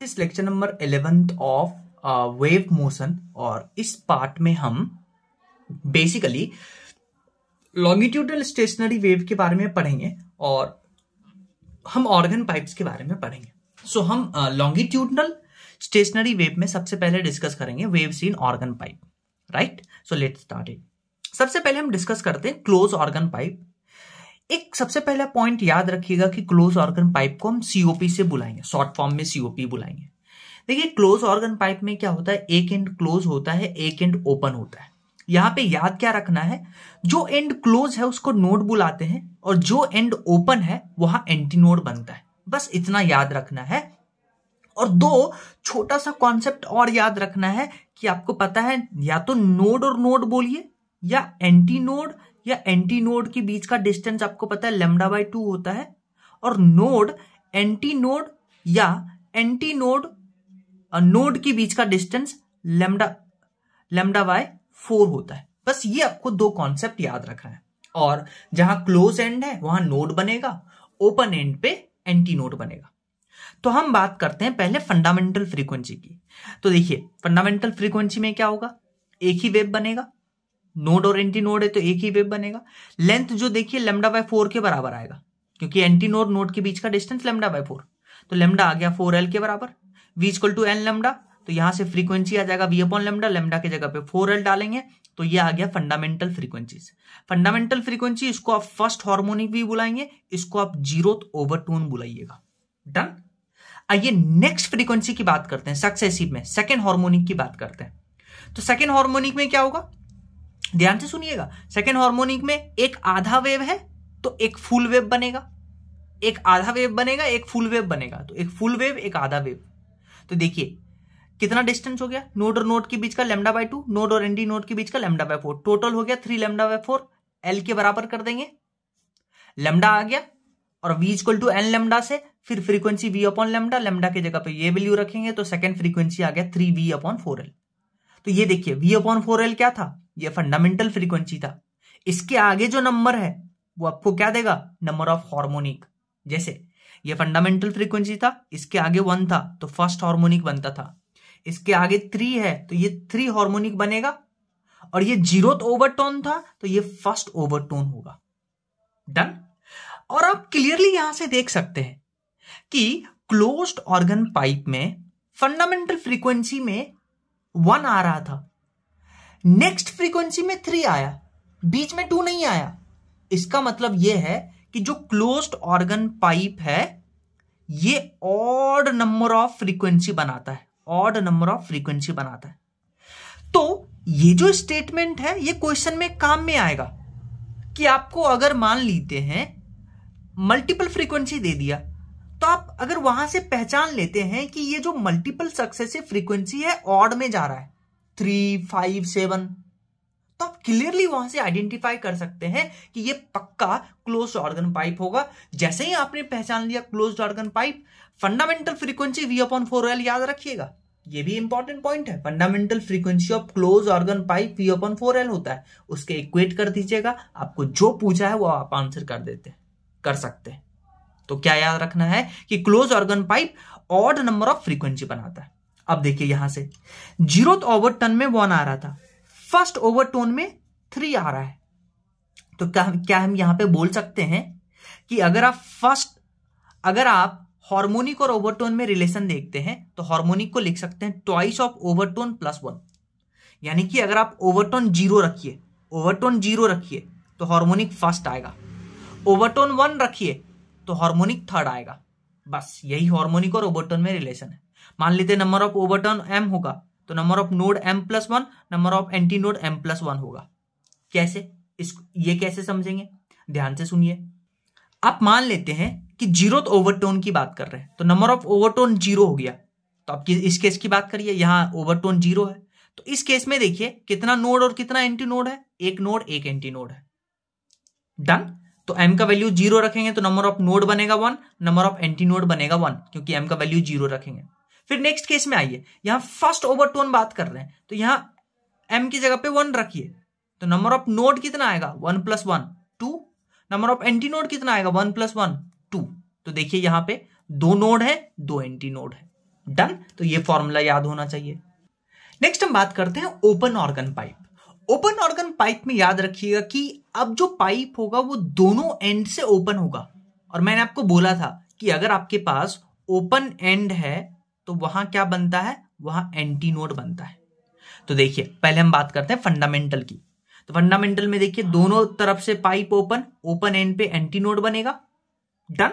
इस lecture number 11th of wave motion और इस पार्ट में हम बेसिकली लॉन्गिट्यूडल स्टेशनरी वेव के बारे में पढ़ेंगे और हम ऑर्गन पाइप्स के बारे में पढ़ेंगे। सो हम लॉन्गिट्यूडनल स्टेशनरी वेव में सबसे पहले डिस्कस करेंगे waves in organ pipe, right. So let's start it. सबसे पहले हम डिस्कस करते हैं क्लोज ऑर्गन पाइप। एक सबसे पहला पॉइंट याद रखिएगा कि क्लोज ऑर्गन पाइप को हम सीओपी से बुलाएंगे, शॉर्ट फॉर्म में सीओपी बुलाएंगे। देखिए क्लोज ऑर्गन पाइप में क्या होता है, एक एंड क्लोज होता है, एक एंड ओपन होता है। यहां पे याद क्या रखना है, जो एंड क्लोज है उसको नोड बुलाते हैं और जो एंड ओपन है वहां एंटी नोड बनता है। बस इतना याद रखना है। और दो छोटा सा कॉन्सेप्ट और याद रखना है कि आपको पता है या तो नोड और नोड बोलिए या एंटी नोड के बीच का डिस्टेंस आपको पता है λ/2 होता है, और नोड एंटी नोड या एंटी नोड नोड के बीच का डिस्टेंस λ/4 होता है। बस ये आपको दो कॉन्सेप्ट याद रखना है। और जहां क्लोज एंड है वहां नोड बनेगा, ओपन एंड पे एंटी नोड बनेगा। तो हम बात करते हैं पहले फंडामेंटल फ्रीक्वेंसी की। तो देखिए फंडामेंटल फ्रीक्वेंसी में क्या होगा, एक ही वेव बनेगा, नोड और एंटी नोड है तो एक ही वेव बनेगा। लेंथ जो देखिए λ/4 के बराबर आएगा, क्योंकि एंटी नोड के बीच का डिस्टेंस λ/4, तो लैम्डा आ गया 4L के बराबर। V = n लैम्डा, तो यहां से फ्रीक्वेंसी आ जाएगा V/λ, लैम्डा की जगह पे 4L डालेंगे तो ये आ गया फंडामेंटल फ्रीक्वेंसीज। फंडामेंटल फ्रीक्वेंसी, इसको आप फर्स्ट हार्मोनिक भी बुलाएंगे, इसको आप 0th ओवरटोन बुलाइएगा। डन। आइए नेक्स्ट फ्रीक्वेंसी की बात करते हैं, सक्सेसिव में सेकेंड हार्मोनिक की बात करते हैं। तो सेकेंड हार्मोनिक में क्या होगा, ध्यान से सुनिएगा। सेकेंड हार्मोनिक में एक आधा वेव है तो एक फुल वेव बनेगा, एक आधा वेव बनेगा, एक फुल वेव बनेगा। तो एक फुल वेव, एक आधा वेव। तो देखिए कितना डिस्टेंस हो गया, नोड और नोड के बीच का λ/2, नोड और एंटी नोड के बीच का λ/4, टोटल हो गया 3 λ/4। L के बराबर कर देंगे, लैम्डा आ गया, और V = n लैम्डा से फिर फ्रीक्वेंसी V/λ, लैम्डा की जगह पे ये वैल्यू रखेंगे तो सेकेंड फ्रीक्वेंसी आ गया 3V/4L। तो ये देखिए V/4L क्या था, ये फंडामेंटल फ्रीक्वेंसी था। इसके आगे जो नंबर है वो आपको क्या देगा, नंबर ऑफ हार्मोनिक। जैसे ये फंडामेंटल फ्रीक्वेंसी था, इसके आगे 1 था तो फर्स्ट हार्मोनिक बनता था, इसके आगे 3 है तो ये 3 हार्मोनिक बनेगा, और ये 0th ओवरटोन था तो ये फर्स्ट ओवरटोन होगा। डन। और आप क्लियरली यहां से देख सकते हैं कि क्लोज्ड ऑर्गन पाइप में फंडामेंटल फ्रीक्वेंसी में 1 आ रहा था, नेक्स्ट फ्रीक्वेंसी में 3 आया, बीच में 2 नहीं आया। इसका मतलब यह है कि जो क्लोज्ड ऑर्गन पाइप है ये ऑड नंबर ऑफ फ्रीक्वेंसी बनाता है, ऑड नंबर ऑफ फ्रीक्वेंसी बनाता है। तो ये जो स्टेटमेंट है ये क्वेश्चन में काम में आएगा कि आपको अगर मान लेते हैं मल्टीपल फ्रीक्वेंसी दे दिया, तो आप अगर वहां से पहचान लेते हैं कि ये जो मल्टीपल सक्सेसिव फ्रीक्वेंसी है ऑड में जा रहा है, 3, 5, 7, तो आप क्लियरली वहां से आइडेंटिफाई कर सकते हैं कि ये पक्का क्लोज्ड ऑर्गन पाइप होगा। जैसे ही आपने पहचान लिया closed organ pipe, fundamental frequency V/4L याद रखिएगा, ये भी इंपॉर्टेंट पॉइंट है। Fundamental frequency of close organ pipe V/4L होता है, उसके इक्वेट कर दीजिएगा। आपको जो पूछा है वो आप आंसर कर सकते हैं। तो क्या याद रखना है कि close organ pipe odd number of frequency बनाता है। अब देखिए यहां से 0th ओवरटोन में 1 आ रहा था, फर्स्ट ओवरटोन में 3 आ रहा है, तो क्या हम यहां पे बोल सकते हैं कि अगर आप हार्मोनिक और ओवरटोन में रिलेशन देखते हैं तो हार्मोनिक को लिख सकते हैं ट्वाइस ऑफ ओवरटोन +1। यानी कि अगर आप ओवरटोन 0 रखिए तो हार्मोनिक फर्स्ट आएगा, ओवरटोन 1 रखिए तो हार्मोनिक थर्ड आएगा। बस यही हार्मोनिक और ओवरटोन में रिलेशन है। मान लेते नंबर ऑफ ओवरटोन m होगा तो number of node m+1, number of anti node m+1 होगा। कैसे, ये कैसे समझेंगे, ध्यान से सुनिए। आप मान लेते हैं कि 0th ओवरटोन की बात कर रहे हैं, तो नंबर ऑफ ओवरटोन 0 हो गया। तो आप इस केस की बात करिए, यहां ओवरटोन 0 है, तो इस केस में देखिए कितना नोड और कितना एंटी नोड है, एक नोड एक एंटी नोड है। डन। तो m का वैल्यू 0 रखेंगे तो नंबर ऑफ नोड बनेगा 1, नंबर ऑफ एंटी नोड बनेगा 1, क्योंकि m का वैल्यू 0 रखेंगे। फिर नेक्स्ट केस में आइए, यहां फर्स्ट ओवरटोन बात कर रहे हैं, तो यहां m की जगह पे 1 रखिए तो नंबर ऑफ नोड कितना आएगा, 1 + 1 2, नंबर ऑफ एंटी नोड कितना आएगा, 1 + 1 2। तो देखिए यहां पे 2 नोड है, 2 एंटी नोड है। डन। तो ये फॉर्मूला याद होना चाहिए। नेक्स्ट हम बात करते हैं open organ pipe. Open organ pipe में याद रखिएगा कि अब जो पाइप होगा वो दोनों एंड से ओपन होगा। और मैंने आपको बोला था कि अगर आपके पास ओपन एंड है तो वहां क्या बनता है, वहां एंटी नोड बनता है। तो देखिए पहले हम बात करते हैं फंडामेंटल की। तो फंडामेंटल में देखिए दोनों तरफ से पाइप ओपन, ओपन एंड पे एंटी नोड बनेगा। डन।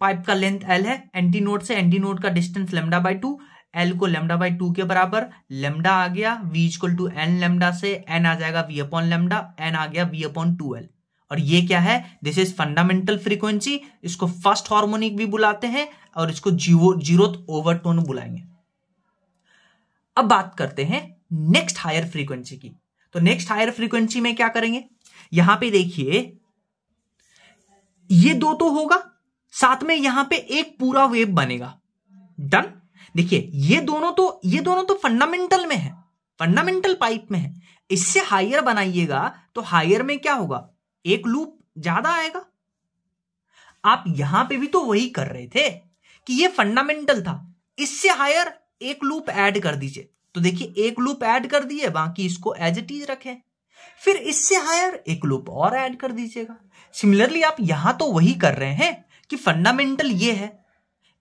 पाइप का लेंथ एल है, एंटी नोड से एंटी नोड का डिस्टेंस लेमडा बाई 2, एल को लेमडा बाई 2 के बराबर, लेमडा आ गया v equal to n lambda से एन आ जाएगा वी अपॉन लेमडा, एन आ गया वी अपॉन 2l। और ये क्या है, दिस इज फंडामेंटल फ्रीक्वेंसी। इसको फर्स्ट हार्मोनिक भी बुलाते हैं और इसको जीरोथ ओवरटोन बुलाएंगे। अब बात करते हैं नेक्स्ट हायर फ्रीक्वेंसी की। तो नेक्स्ट हायर फ्रीक्वेंसी में क्या करेंगे, यहां पे देखिए ये दो तो होगा, साथ में यहां पे एक पूरा वेव बनेगा। डन। देखिए ये दोनों तो फंडामेंटल में है, फंडामेंटल पाइप में है। इससे हायर बनाइएगा तो हायर में क्या होगा, एक लूप ज्यादा आएगा। आप यहां पे भी तो वही कर रहे थे कि ये फंडामेंटल था, इससे हायर एक लूप ऐड कर दीजिए। तो देखिए एक लूप ऐड कर दिए, बाकी इसको एज इट इज रखें। फिर इससे हायर एक लूप और ऐड कर दीजिएगा। सिमिलरली आप यहां तो वही कर रहे हैं कि फंडामेंटल ये है,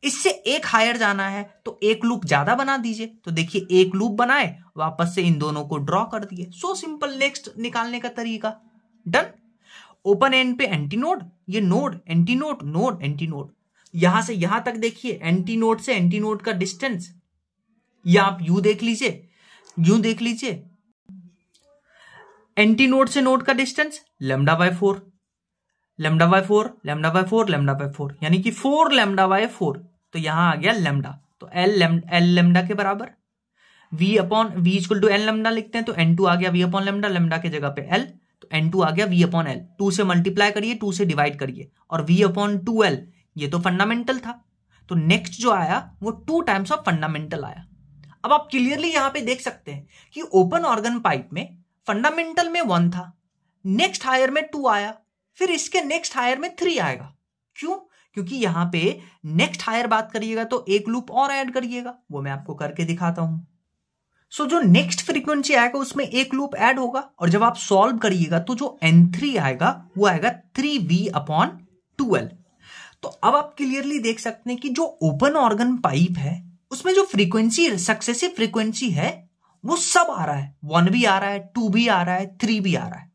इससे एक हायर जाना है तो एक लूप ज्यादा बना दीजिए। तो देखिए एक लूप बनाए, वापस से इन दोनों को ड्रॉ कर दिए। So simple. नेक्स्ट निकालने का तरीका। डन। ओपन एंड पे एंटी नोड, ये node anti node, node anti node. यहां से यहां तक देखिए एंटी नोड से एंटी नोड का डिस्टेंस, या आप यू देख लीजिए, यू देख लीजिए, एंटी नोड से नोड का distance lambda by 4, lambda by 4, lambda by 4, lambda by 4, यानी कि 4 लेमडा बाय 4। तो यहां आ गया लेमडा, तो एल लेमडा के बराबर v upon v equal to n lambda लिखते हैं, तो n2 आ गया वी अपॉन लेमडा, लेमडा के जगह पे l, तो n2 आ गया वी अपॉन एल। 2 से मल्टीप्लाई करिए, 2 से डिवाइड करिए, और वी अपॉन 2l ये तो फंडामेंटल था। तो नेक्स्ट जो आया वो 2 टाइम्स ऑफ फंडामेंटल आया। अब आप क्लियरली यहां पे देख सकते हैं कि ओपन ऑर्गन पाइप में फंडामेंटल में 1 था, नेक्स्ट हायर में 2 आया, फिर इसके नेक्स्ट हायर में 3 आएगा। क्यों? क्योंकि यहां पे नेक्स्ट हायर बात करिएगा तो एक लूप और ऐड करिएगा, वो मैं आपको करके दिखाता हूं। सो जो नेक्स्ट फ्रीक्वेंसी आएगा उसमें एक लूप ऐड होगा, और जब आप सॉल्व करिएगा तो जो n3 आएगा वो आएगा 3v अपॉन 2l। तो अब आप क्लियरली देख सकते हैं कि जो ओपन ऑर्गन पाइप है उसमें जो फ्रीक्वेंसी, सक्सेसिव फ्रीक्वेंसी है वो सब आ रहा है, 1 भी आ रहा है, 2 भी आ रहा है, 3 भी आ रहा है।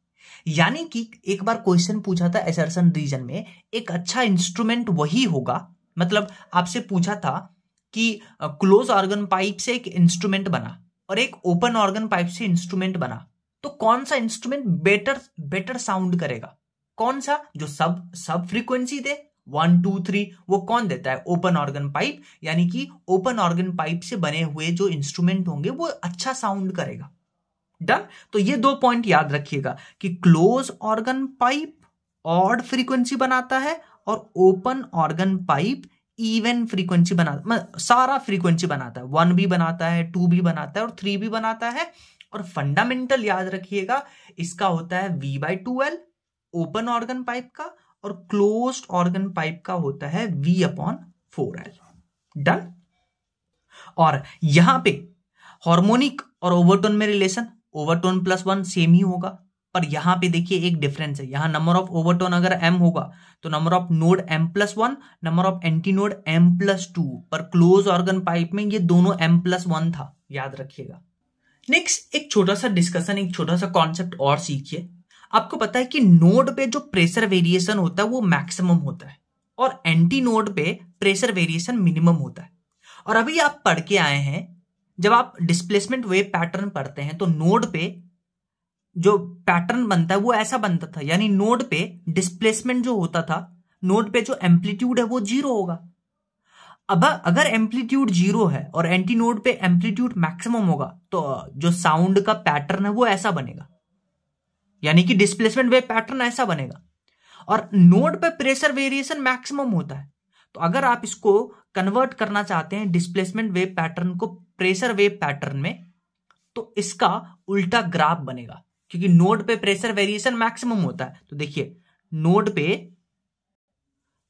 यानी कि एक बार क्वेश्चन पूछा था एसर्शन रीजन में, एक अच्छा इंस्ट्रूमेंट वही होगा, मतलब आपसे पूछा था कि क्लोज ऑर्गन पाइप से एक इंस्ट्रूमेंट बना और एक ओपन ऑर्गन पाइप से इंस्ट्रूमेंट बना, तो कौन सा इंस्ट्रूमेंट बेटर साउंड करेगा? कौन सा? जो सब फ्रीक्वेंसी दे 1 2 3, वो कौन देता है? Open organ pipe. यानी कि ओपन ऑर्गन पाइप से बने हुए जो इंस्ट्रूमेंट होंगे वो अच्छा साउंड करेगा। डन। तो ये 2 पॉइंट याद रखिएगा कि close organ pipe odd frequency बनाता है और open organ pipe even frequency बनाता, सारा फ्रीक्वेंसी बनाता है, 1 भी बनाता है, 2 भी बनाता है और 3 भी बनाता है। और फंडामेंटल याद रखिएगा इसका होता है v/2l ओपन ऑर्गन पाइप का, और क्लोज्ड ऑर्गन पाइप का होता है v/4l। डन। और यहां पे हार्मोनिक और ओवरटोन में रिलेशन, ओवरटोन +1 सेम ही होगा, पर यहां पे देखिए एक डिफरेंस है। यहां नंबर ऑफ ओवरटोन अगर m होगा तो number of node m+1, number of anti node m+2, पर क्लोज ऑर्गन पाइप में ये दोनों m+1 था, याद रखिएगा। नेक्स्ट एक छोटा सा डिस्कशन, एक छोटा सा कॉन्सेप्ट और सीखिए। आपको पता है कि नोड पे जो प्रेशर वेरिएशन होता है वो मैक्सिमम होता है, और एंटी नोड पे प्रेशर वेरिएशन मिनिमम होता है। और अभी आप पढ़ के आए हैं, जब आप डिस्प्लेसमेंट वेव पैटर्न पढ़ते हैं तो नोड पे जो पैटर्न बनता है वो ऐसा बनता था, यानी नोड पे डिस्प्लेसमेंट जो होता था, नोड पे जो एम्पलीट्यूड है वो 0 होगा। अब अगर एम्पलीट्यूड 0 है और एंटी नोड पे एम्पलीट्यूड मैक्सिमम होगा तो जो साउंड का पैटर्न है वो ऐसा बनेगा, यानी कि डिस्प्लेसमेंट वेव पैटर्न ऐसा बनेगा। और नोड पे प्रेशर वेरिएशन मैक्सिमम होता है, तो अगर आप इसको कन्वर्ट करना चाहते हैं डिस्प्लेसमेंट वेव पैटर्न को प्रेशर वेव पैटर्न में, तो इसका उल्टा ग्राफ बनेगा, क्योंकि नोड पे प्रेशर वेरिएशन मैक्सिमम होता है। तो देखिए नोड पे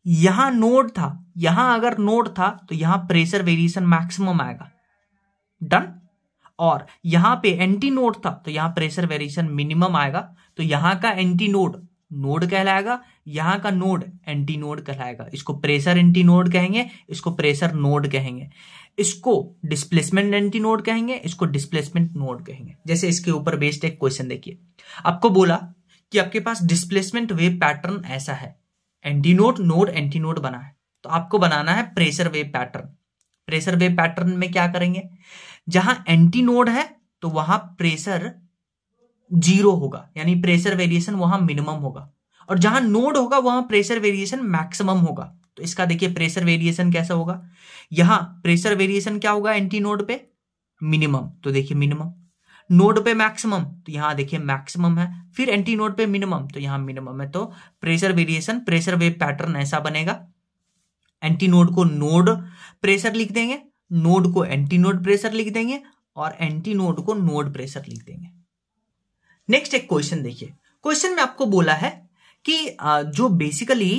यहां नोड था, यहां अगर नोड था तो यहां प्रेशर वेरिएशन मैक्सिमम आएगा, डन। और यहां पे एंटी नोड था तो यहां प्रेशर वेरिएशन मिनिमम आएगा, तो यहां का एंटी नोड नोड कहलाएगा, यहां का नोड एंटी नोड कहलाएगा। इसको प्रेशर एंटी नोड कहेंगे, इसको प्रेशर नोड कहेंगे, इसको डिस्प्लेसमेंट एंटी नोड कहेंगे, इसको डिस्प्लेसमेंट नोड कहेंगे। जैसे इसके ऊपर बेस्ड एक क्वेश्चन देखिए, आपको बोला कि आपके पास डिस्प्लेसमेंट वेव पैटर्न ऐसा है, anti node node anti node बना है, तो आपको बनाना है pressure wave pattern. Pressure wave pattern में क्या करेंगे, जहां एंटी नोड है तो वहां प्रेशर 0 होगा, यानी प्रेशर वेरिएशन वहां मिनिमम होगा, और जहां नोड होगा वहां प्रेशर वेरिएशन मैक्सिमम होगा। तो इसका देखिए प्रेशर वेरिएशन कैसा होगा, यहां प्रेशर वेरिएशन क्या होगा एंटी नोड पे मिनिमम, तो देखिए मिनिमम, नोड पे मैक्सिमम तो यहां देखिए मैक्सिमम है, फिर एंटी नोड पे मिनिमम तो यहां मिनिमम है। तो pressure variation pressure wave pattern ऐसा बनेगा, एंटी नोड को नोड प्रेशर लिख देंगे, नोड को एंटी नोड प्रेशर लिख देंगे, और एंटी नोड को नोड प्रेशर लिख देंगे। नेक्स्ट एक क्वेश्चन देखिए, क्वेश्चन में आपको बोला है कि जो बेसिकली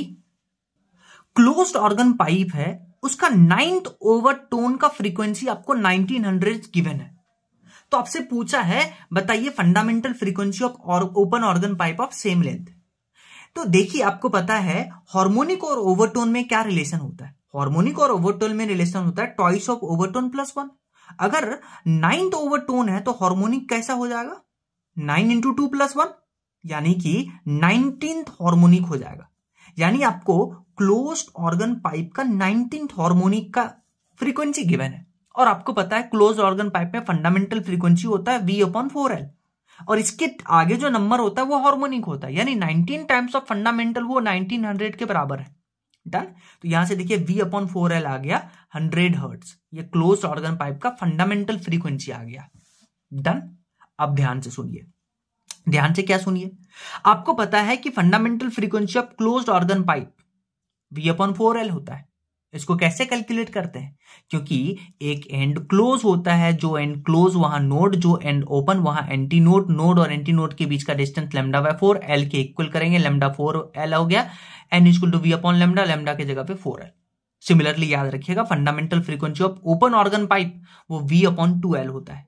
क्लोज्ड ऑर्गन पाइप है उसका 9th ओवरटोन का फ्रीक्वेंसी आपको 1900 गिवन है। तो आपसे पूछा है बताइए fundamental frequency of open organ pipe of same length. तो देखिए आपको पता है हार्मोनिक और ओवरटोन में क्या रिलेशन होता है, हार्मोनिक और ओवरटोन में रिलेशन होता है ट्वाइस ऑफ ओवरटोन प्लस 1। अगर 9th ओवरटोन है तो हार्मोनिक कैसा हो जाएगा 9 इंटू 2 प्लस 1, यानी कि 19th हार्मोनिक हो जाएगा। यानी आपको क्लोज्ड ऑर्गन पाइप का 19th हार्मोनिक का फ्रीक्वेंसी गिवन है, और आपको पता है क्लोज्ड ऑर्गन पाइप में फंडामेंटल फ्रीक्वेंसी होता है V/4L, और इसके आगे जो नंबर होता है वो हार्मोनिक होता है, यानी 19 टाइम्स ऑफ फंडामेंटल वो 1900 के बराबर है, डन। तो यहां से देखिए V/4L आ गया 100 हर्ट्ज, ये क्लोज्ड ऑर्गन पाइप का फंडामेंटल फ्रीक्वेंसी आ गया, डन। अब ध्यान से सुनिए, ध्यान से क्या सुनिए, आपको पता है कि fundamental frequency of closed organ pipe V/4L होता है। इसको कैसे कैलकुलेट करते हैं, क्योंकि एक एंड क्लोज होता है, जो एंड क्लोज वहां नोड, जो एंड ओपन वहां एंटी नोड, नोड और एंटी नोड के बीच का डिस्टेंस λ/4, L के इक्वल करेंगे, λ4L हो गया, N = V/λ, लैम्डा की जगह पे 4L। सिमिलरली याद रखिएगा fundamental frequency of open organ pipe वो V/2L होता है।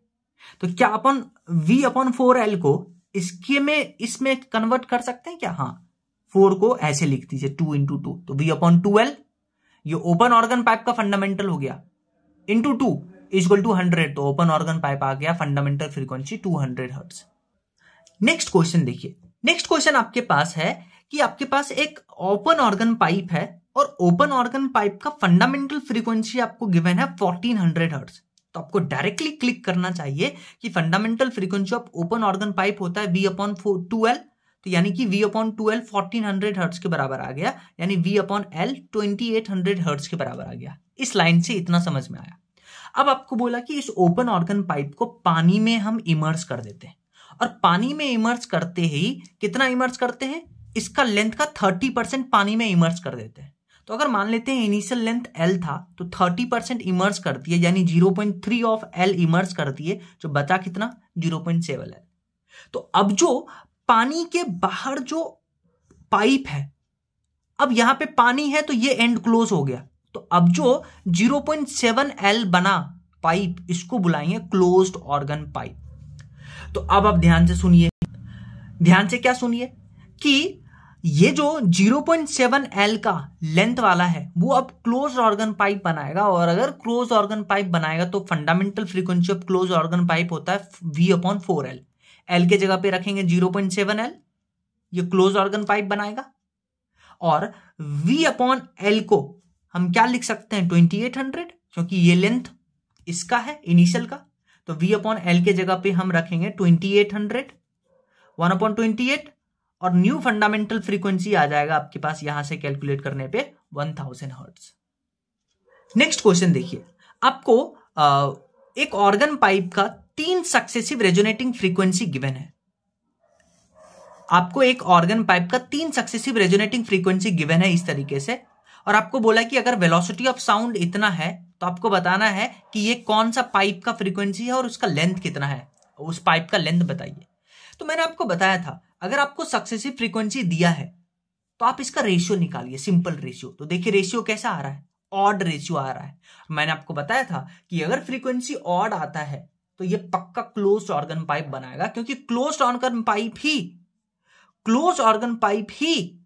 तो क्या अपन V/4L को इसमें कन्वर्ट कर सकते हैं क्या, हाँ, 4 को ऐसे लिख दीजिए 2 × 2, तो V/2L ये ओपन ऑर्गन पाइप का फंडामेंटल हो गया, इंटू 2 = 100, तो ओपन ऑर्गन पाइप आ गया fundamental frequency 200 hertz. Next question देखिए, नेक्स्ट क्वेश्चन आपके पास है कि आपके पास एक ओपन ऑर्गन पाइप है और ओपन ऑर्गन पाइप का फंडामेंटल फ्रीक्वेंसी आपको गिवन है 1400 हर्ट्ज। तो आपको डायरेक्टली क्लिक करना चाहिए कि fundamental frequency of open organ pipe होता है V/2L, तो यानी कि V/2L 1400 हर्ट्ज के बराबर आ गया, यानी V/L 2800 हर्ट्ज के बराबर आ गया। इस लाइन से इतना समझ में आया। अब आपको बोला कि इस ओपन ऑर्गन पाइप को पानी में हम इमर्स कर देते हैं, और पानी में इमर्स करते ही कितना इमर्स करते हैं, इसका लेंथ का 30% पानी में इमर्स कर देते हैं। तो अगर मान लेते हैं इनिशियल लेंथ L था तो 30% इमर्स कर दिए, यानी 0.3 ऑफ L इमर्स कर दिए, जो बचा कितना 0.7 L। तो अब जो पानी के बाहर जो पाइप है, अब यहां पे पानी है तो ये एंड क्लोज हो गया, तो अब जो 0.7 L बना पाइप, इसको बुलाएंगे क्लोज्ड ऑर्गन पाइप। तो अब आप ध्यान से सुनिए, ध्यान से क्या सुनिए कि ये जो 0.7 L का लेंथ वाला है वो अब क्लोज ऑर्गन पाइप बनाएगा, और अगर क्लोज ऑर्गन पाइप बनाएगा तो fundamental frequency of close organ pipe होता है V/4L। L के जगह पे रखेंगे 0.7 L, ये क्लोज ऑर्गन पाइप बनाएगा, और V/L को हम क्या लिख सकते हैं 2800, क्योंकि ये लेंथ इसका है इनिशियल का, तो V/L के जगह पे हम रखेंगे 2800 1/28, और न्यू फंडामेंटल फ्रीक्वेंसी आ जाएगा आपके पास यहां से कैलकुलेट करने पे 1000 हर्ट्ज। नेक्स्ट क्वेश्चन देखिए, आपको एक ऑर्गन पाइप का 3 सक्सेसिव रेजोनेटिंग फ्रीक्वेंसी गिवन है। आपको एक ऑर्गन पाइप का 3 सक्सेसिव रेजोनेटिंग फ्रीक्वेंसी गिवन है इस तरीके से, और आपको बोला कि अगर वेलोसिटी ऑफ साउंड इतना है तो आपको बताना है कि ये कौन सा पाइप का फ्रीक्वेंसी है और उसका लेंथ कितना है, उस पाइप का लेंथ बताइए। तो मैंने आपको बताया था, अगर आपको सक्सेसिव फ्रीक्वेंसी दिया है तो आप इसका रेशियो निकालिए, सिंपल रेशियो। तो देखिए रेशियो कैसा आ रहा है, ऑड रेशियो आ रहा है। मैंने आपको बताया था कि अगर फ्रीक्वेंसी ऑड आता है तो ये पक्का क्लोज्ड ऑर्गन पाइप बनाएगा, क्योंकि क्लोज्ड ऑर्गन पाइप ही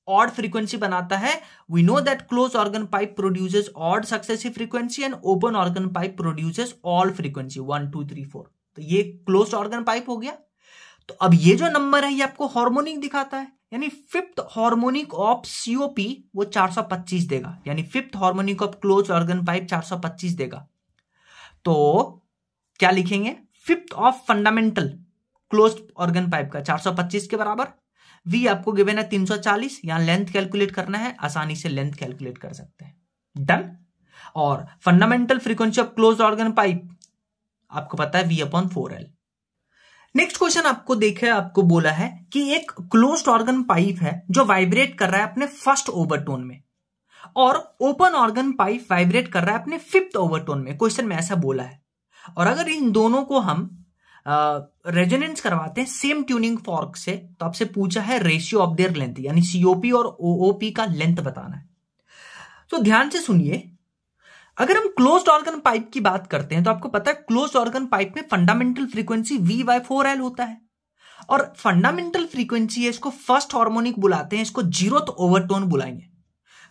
ऑड फ्रीक्वेंसी बनाता है। We know that close organ pipe produces odd successive frequency and open organ pipe produces all frequency 1 2 3 4। तो ये क्लोज ऑर्गन पाइप हो गया। तो अब ये जो नंबर है ये आपको हार्मोनिक दिखाता है, यानी फिफ्थ हार्मोनिक ऑफ सीओपी वो 425 देगा, यानी fifth harmonic of close organ pipe 425 देगा। तो क्या लिखेंगे, fifth of fundamental close organ pipe का 425 के बराबर। V आपको गिवन है 340, यहां लेंथ कैलकुलेट करना है, आसानी से लेंथ कैलकुलेट कर सकते हैं, डन। और fundamental frequency of close organ pipe आपको पता है V/4L। नेक्स्ट क्वेश्चन आपको बोला है कि एक क्लोज्ड ऑर्गन पाइप है जो वाइब्रेट कर रहा है अपने फर्स्ट ओवरटोन में, और ओपन ऑर्गन पाइप वाइब्रेट कर रहा है अपने फिफ्थ ओवरटोन में। क्वेश्चन में ऐसा बोला है, और अगर इन दोनों को हम रेजोनेंस करवाते हैं सेम ट्यूनिंग फॉर्क से, तो आपसे पूछा है रेशियो ऑफ देयर लेंथ, यानी सीओपी और ओओपी का लेंथ बताना है। तो ध्यान से सुनिए, अगर हम क्लोज्ड ऑर्गन पाइप की बात करते हैं तो आपको पता है क्लोज्ड ऑर्गन पाइप में फंडामेंटल फ्रीक्वेंसी V/4L होता है, और फंडामेंटल फ्रीक्वेंसी है, इसको फर्स्ट हार्मोनिक बुलाते हैं, इसको जीरोथ ओवरटोन बुलाएंगे।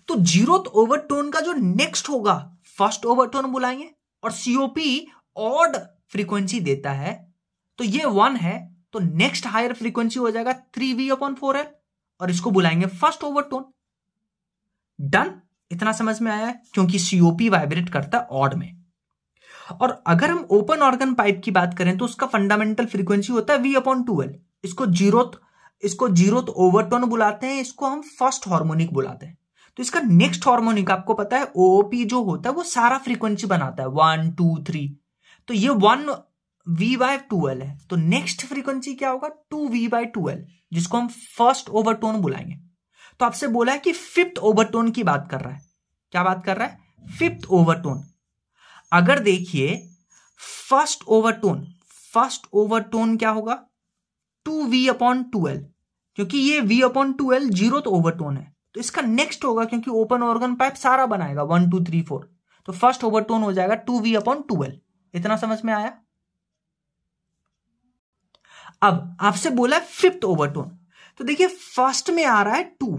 तो जीरोथ ओवरटोन का जो नेक्स्ट होगा फर्स्ट ओवरटोन बुलाएंगे, और सीओपी ऑड फ्रीक्वेंसी देता है तो ये 1 है, तो नेक्स्ट हायर फ्रीक्वेंसी हो जाएगा 3V/4L, और इसको बुलाएंगे फर्स्ट ओवरटोन। डन, इतना समझ में आया है, क्योंकि सीओपी वाइब्रेट करता है ऑड में। और अगर हम ओपन ऑर्गन पाइप की बात करें तो उसका फंडामेंटल फ्रीक्वेंसी होता है V/2L, इसको जीरोथ ओवरटोन बुलाते हैं, इसको हम फर्स्ट हार्मोनिक बुलाते हैं। तो इसका नेक्स्ट हार्मोनिक आपको पता है ओओपी जो होता है वो सारा फ्रीक्वेंसी बनाता है 1 2 3, तो ये 1V/2L है, तो नेक्स्ट फ्रीक्वेंसी क्या होगा 2V/2L, जिसको हम फर्स्ट ओवरटोन बुलाएंगे। तो आपसे बोला है कि फिफ्थ ओवरटोन की बात कर रहा है, क्या बात कर रहा है, फिफ्थ ओवरटोन। अगर देखिए फर्स्ट ओवरटोन क्या होगा 2V/2L, क्योंकि ये V/2L जीरोथ ओवरटोन है, तो इसका नेक्स्ट होगा, क्योंकि ओपन ऑर्गन पाइप सारा बनाएगा 1 2 3 4, तो फर्स्ट ओवरटोन हो जाएगा 2V/2L। इतना समझ में आया। अब आपसे बोला है फिफ्थ ओवरटोन, तो देखिए फर्स्ट में आ रहा है 2,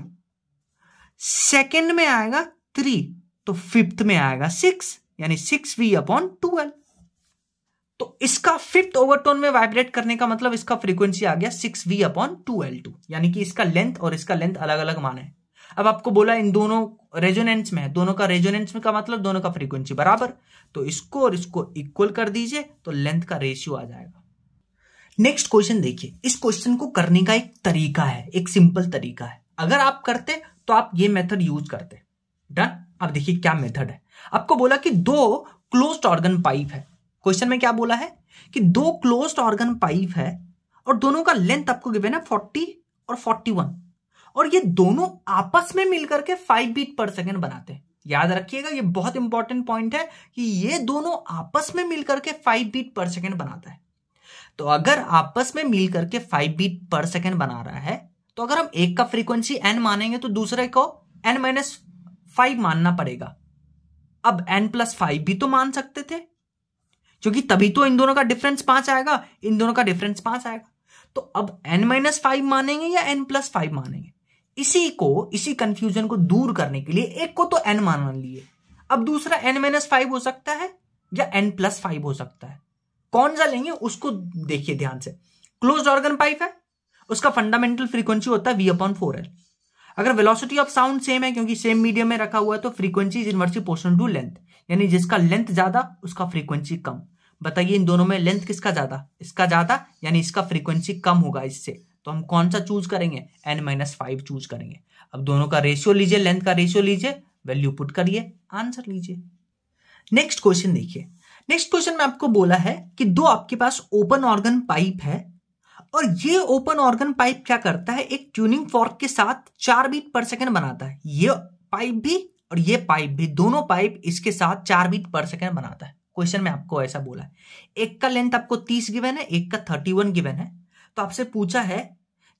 सेकंड में आएगा 3, तो फिफ्थ में आएगा 6, यानी 6V/2L। तो इसका फिफ्थ ओवरटोन में वाइब्रेट करने का मतलब इसका फ्रीक्वेंसी आ गया 6V/2L2, यानी कि इसका लेंथ और इसका लेंथ अलग अलग माने। अब आपको बोला इन दोनों रेजोनेंस में है, दोनों का रेजोनेंस में का मतलब दोनों का फ्रीक्वेंसी बराबर, तो इसको और इसको इक्वल कर दीजिए तो लेंथ का रेशियो आ जाएगा। नेक्स्ट क्वेश्चन देखिए, इस क्वेश्चन को करने का एक तरीका है, एक सिंपल तरीका है। अगर आप करते तो आप ये मेथड यूज करते, डन। अब देखिए क्या मेथड है। आपको बोला कि दो क्लोज्ड ऑर्गन पाइप है, क्वेश्चन में क्या बोला है कि दो क्लोज्ड ऑर्गन पाइप है और दोनों का लेंथ आपको गिवन है 40 और 41, और ये दोनों आपस में मिलकर के 5 बीट पर सेकेंड बनाते हैं। याद रखिएगा, ये बहुत इंपॉर्टेंट पॉइंट है कि ये दोनों आपस में मिलकर के 5 बीट पर सेकेंड बनाता है। तो अगर आपस में मिलकर के 5 बीट पर सेकेंड बना रहा है, तो अगर हम एक का फ्रीक्वेंसी n मानेंगे तो दूसरे को n-5 मानना पड़ेगा। अब n+5 भी तो मान सकते थे, क्योंकि तभी तो इन दोनों का डिफरेंस 5 आएगा, इन दोनों का डिफरेंस 5 आएगा। तो अब n-5 मानेंगे या n+5 मानेंगे, इसी कंफ्यूजन को दूर करने के लिए एक को तो n मान लिए, अब दूसरा n-5 हो सकता है या n+5 हो सकता है, कौन सा लेंगे उसको देखिए ध्यान से। क्लोज्ड ऑर्गन पाइप है, उसका फंडामेंटल फ्रीक्वेंसी होता है V/4L। अगर वेलोसिटी ऑफ साउंड सेम है, क्योंकि सेम मीडियम में रखा हुआ है, तो frequency is inversely proportional to length, यानी जिसका लेंथ ज्यादा उसका फ्रीक्वेंसी कम। बताइए इन दोनों में लेंथ किसका ज्यादा, इसका ज्यादा, यानी इसका फ्रीक्वेंसी कम होगा इससे, तो हम कौन सा चूज करेंगे, n-5 चूज करेंगे। अब दोनों का रेशियो लीजिए, लेंथ का रेशियो लीजिए, वैल्यू पुट करिए, आंसर लीजिए। नेक्स्ट क्वेश्चन देखिए, नेक्स्ट क्वेश्चन में आपको बोला है कि दो आपके पास ओपन ऑर्गन पाइप है, और ये ओपन ऑर्गन पाइप क्या करता है, एक ट्यूनिंग फॉर्क के साथ 4 बीट पर सेकेंड बनाता है। ये पाइप भी और ये पाइप भी, दोनों पाइप इसके साथ 4 बीट पर सेकेंड बनाता है। क्वेश्चन में आपको ऐसा बोला है, एक का लेंथ आपको 30 गिवन है, एक का 31 गिवन है। तो आपसे पूछा है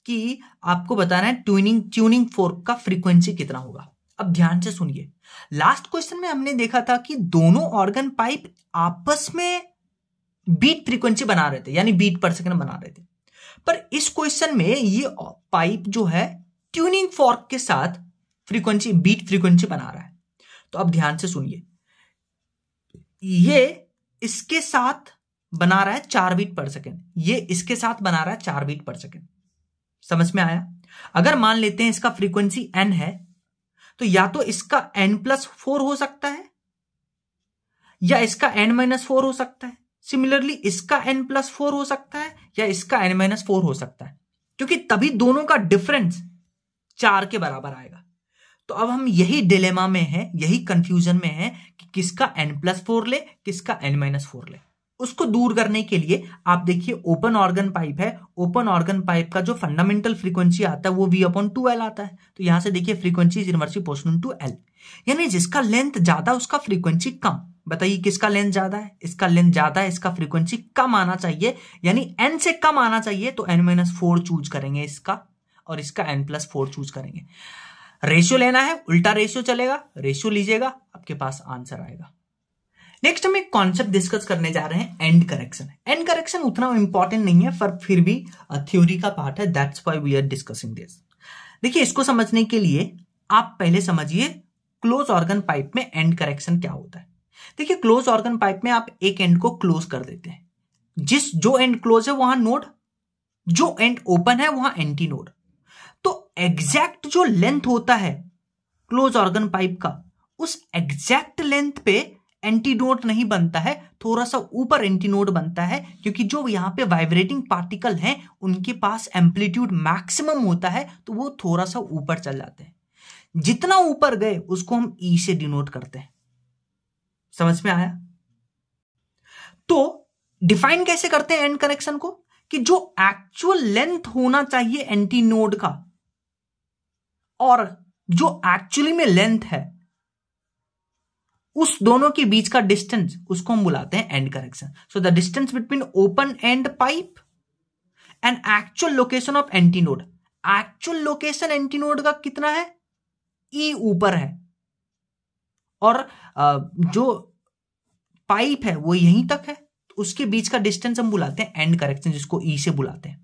कि आपको बताना है ट्यूनिंग फोर्क का फ्रीक्वेंसी कितना होगा। अब ध्यान से सुनिए, लास्ट क्वेश्चन में हमने देखा था कि दोनों ऑर्गन पाइप आपस में बीट फ्रीक्वेंसी बना रहे थे, यानी बीट पर सेकंड बना रहे थे। पर इस क्वेश्चन में ये पाइप जो है ट्यूनिंग फोर्क के साथ बीट फ्रीक्वेंसी बना रहा है। तो अब ध्यान से सुनिए, ये इसके साथ बना रहा है 4 बीट पर सेकंड, ये इसके साथ बना रहा है 4 बीट पर सेकंड। समझ में आया? अगर मान लेते हैं इसका फ्रीक्वेंसी n है, तो या तो इसका n+4 हो सकता है या इसका n-4 हो सकता है। सिमिलरली इसका n+4 हो सकता है या इसका n-4 हो सकता है, क्योंकि तभी दोनों का डिफरेंस 4 के बराबर आएगा। तो अब हम यही डिलेमा में हैं, यही कंफ्यूजन में हैं कि किसका n+4 ले, किसका n-4 ले। उसको दूर करने के लिए आप देखिए ओपन ऑर्गन पाइप है, ओपन ऑर्गन पाइप का जो फंडामेंटल फ्रीक्वेंसी आता है वो v/2L आता है। तो यहां से देखिए frequency is inversely proportional to L, यानी जिसका लेंथ ज्यादा उसका फ्रीक्वेंसी कम। बताइए किसका लेंथ ज्यादा है? इसका लेंथ ज्यादा है, इसका फ्रीक्वेंसी कम आना चाहिए, यानी n से कम आना चाहिए। तो n-4 चूज करेंगे इसका, और इसका n+4 चूज करेंगे। रेशियो लेना है, उल्टा रेशियो चलेगा, रेशियो लीजिएगा, आपके पास आंसर आएगा। नेक्स्ट हम एक कॉन्सेप्ट डिस्कस करने जा रहे हैं, एंड करेक्शन। एंड करेक्शन उतना इंपॉर्टेंट नहीं है, पर फिर भी थ्योरी का पार्ट है, that's why we are discussing this. देखिए, इसको समझने के लिए आप पहले समझिए क्लोज ऑर्गन पाइप में एंड करेक्शन क्या होता है। देखिए, क्लोज ऑर्गन पाइप में आप एक एंड को क्लोज कर देते हैं, जो एंड क्लोज है वहां नोड, जो एंड ओपन है वहां एंटी नोड। तो एग्जैक्ट जो लेंथ होता है क्लोज ऑर्गन पाइप का, उस एग्जैक्ट लेंथ पे एंटी नोड नहीं बनता है, थोड़ा सा ऊपर एंटी नोड बनता है, क्योंकि जो यहां पे वाइब्रेटिंग पार्टिकल हैं उनके पास एम्पलीट्यूड मैक्सिमम होता है, तो वो थोड़ा सा ऊपर चल जाते हैं। जितना ऊपर गए उसको हम ई से डिनोट करते हैं। समझ में आया? तो डिफाइन कैसे करते हैं एंड कनेक्शन को, कि जो एक्चुअल लेंथ होना चाहिए एंटी नोड का और जो एक्चुअली में लेंथ है, उस दोनों के बीच का डिस्टेंस, उसको हम बुलाते हैं end correction. So the distance between open and pipe and actual location of anti node. Actual location anti node का कितना है? ई ऊपर है, और जो पाइप है वो यहीं तक है, तो उसके बीच का डिस्टेंस हम बुलाते हैं एंड करेक्शन, जिसको ई से बुलाते हैं।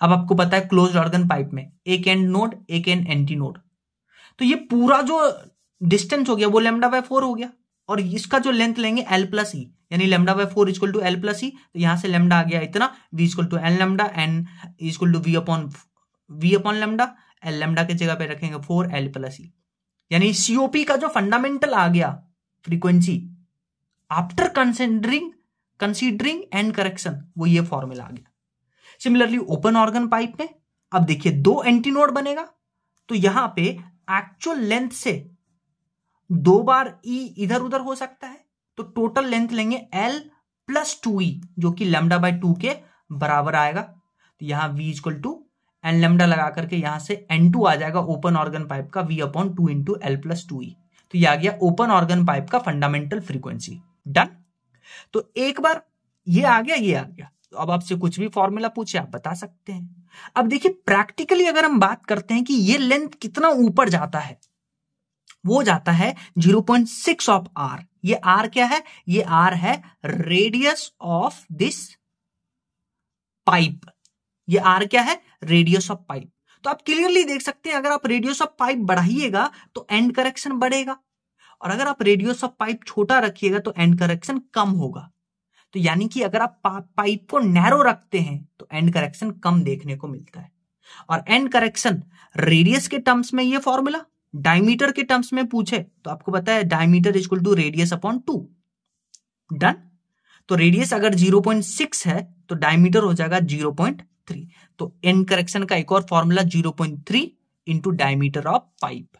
अब आपको पता है क्लोज्ड ऑर्गन पाइप में एक एंड नोड, एक एंड एंटी नोड, तो ये पूरा जो डिस्टेंस हो गया वो λ/4 हो गया, और इसका जो लेंथ लेंगे L+E, यानी λ/4 इक्वल टू L+E। तो यहां से लैम्डा आ गया इतना, v equal to N lambda, N equal to v upon lambda, L lambda के जगह पे रखेंगे 4L+E, यानी COP का जो फंडामेंटल आ गया frequency after considering and correction, वो ये फॉर्मूला आ गया। सिमिलरली ओपन ऑर्गन पाइप में अब देखिए 2 एंटी नोड बनेगा, तो यहां पे एक्चुअल लेंथ से 2 बार E इधर उधर हो सकता है, तो टोटल लेंथ लेंगे L+2E, जो कि λ/2 के बराबर आएगा। तो यहां v equal to N lambda लगा करके यहां से N2 आ जाएगा ओपन ऑर्गन पाइप का, v/2 इंटू L+2E। तो यह आ गया ओपन ऑर्गन पाइप का फंडामेंटल फ्रीक्वेंसी। डन। तो एक बार ये आ गया, ये आ गया। तो अब आपसे कुछ भी फॉर्मूला पूछे आप बता सकते हैं। अब देखिए प्रैक्टिकली अगर हम बात करते हैं कि ये लेंथ कितना ऊपर जाता है, वो जाता है 0.6 ऑफ R। ये R क्या है? ये R है रेडियस ऑफ दिस पाइप। ये R क्या है? Radius of pipe. तो आप क्लियरली देख सकते हैं, अगर आप रेडियस ऑफ पाइप बढ़ाइएगा तो एंड करेक्शन बढ़ेगा, और अगर आप रेडियस ऑफ पाइप छोटा रखिएगा तो एंड करेक्शन कम होगा। तो यानी कि अगर आप पाइप को नैरो रखते हैं तो एंड करेक्शन कम देखने को मिलता है। और एंड करेक्शन रेडियस के टर्म्स में ये फॉर्मूला, डायमीटर के टर्म्स में पूछे तो आपको पता है diameter equal to radius upon 2। Done. तो रेडियस अगर 0.6 है तो डायमीटर हो जाएगा 0.3। तो एंड करेक्शन का एक और formula 0.3 into diameter of pipe.